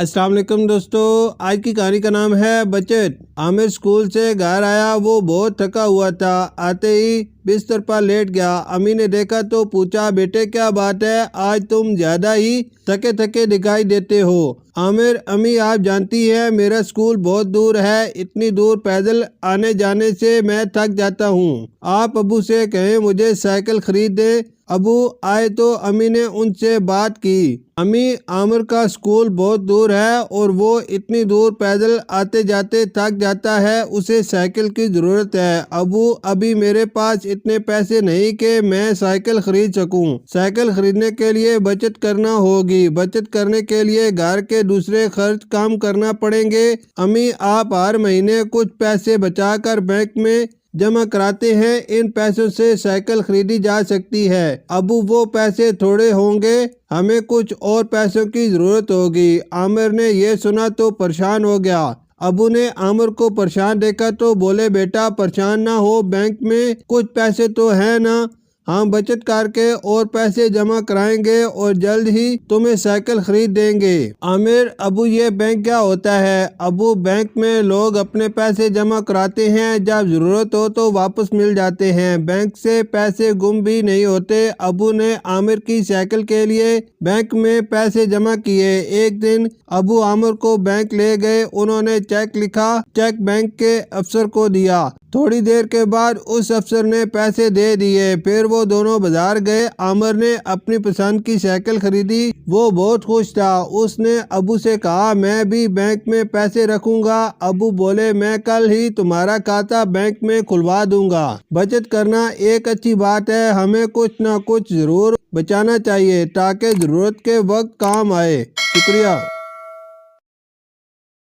अस्सलाम वालेकुम दोस्तों, आज की कहानी का नाम है बचत। आमिर स्कूल से घर आया, वो बहुत थका हुआ था। आते ही बिस्तर पर लेट गया। अम्मी ने देखा तो पूछा, बेटे क्या बात है, आज तुम ज्यादा ही थके थके दिखाई देते हो। आमिर, अम्मी आप जानती हैं मेरा स्कूल बहुत दूर है, इतनी दूर पैदल आने जाने से मैं थक जाता हूँ। आप अबू से कहें मुझे साइकिल खरीद दे। अबू आए तो अम्मी ने उनसे बात की। अम्मी, आमिर का स्कूल बहुत दूर है और वो इतनी दूर पैदल आते जाते थक जाता है, उसे साइकिल की ज़रूरत है। अबू, अभी मेरे पास इतने पैसे नहीं कि मैं साइकिल खरीद सकूं। साइकिल खरीदने के लिए बचत करना होगी। बचत करने के लिए घर के दूसरे खर्च काम करना पड़ेंगे। अम्मी, आप हर महीने कुछ पैसे बचाकर बैंक में जमा कराते हैं, इन पैसों से साइकिल खरीदी जा सकती है। अबू, वो पैसे थोड़े होंगे, हमें कुछ और पैसों की जरूरत होगी। आमिर ने यह सुना तो परेशान हो गया। अबू ने आमिर को परेशान देखा तो बोले, बेटा परेशान ना हो, बैंक में कुछ पैसे तो है ना, हम बचत करके और पैसे जमा कराएंगे और जल्द ही तुम्हें साइकिल खरीद देंगे। आमिर, अबू ये बैंक क्या होता है? अबू, बैंक में लोग अपने पैसे जमा कराते हैं, जब जरूरत हो तो वापस मिल जाते हैं, बैंक से पैसे गुम भी नहीं होते। अबू ने आमिर की साइकिल के लिए बैंक में पैसे जमा किए। एक दिन अबू आमिर को बैंक ले गए, उन्होंने चेक लिखा, चेक बैंक के अफसर को दिया। थोड़ी देर के बाद उस अफसर ने पैसे दे दिए। फिर वो दोनों बाजार गए। आमिर ने अपनी पसंद की साइकिल खरीदी, वो बहुत खुश था। उसने अबू से कहा, मैं भी बैंक में पैसे रखूंगा। अबू बोले, मैं कल ही तुम्हारा खाता बैंक में खुलवा दूंगा। बचत करना एक अच्छी बात है, हमें कुछ ना कुछ जरूर बचाना चाहिए ताकि जरूरत के वक्त काम आए। शुक्रिया।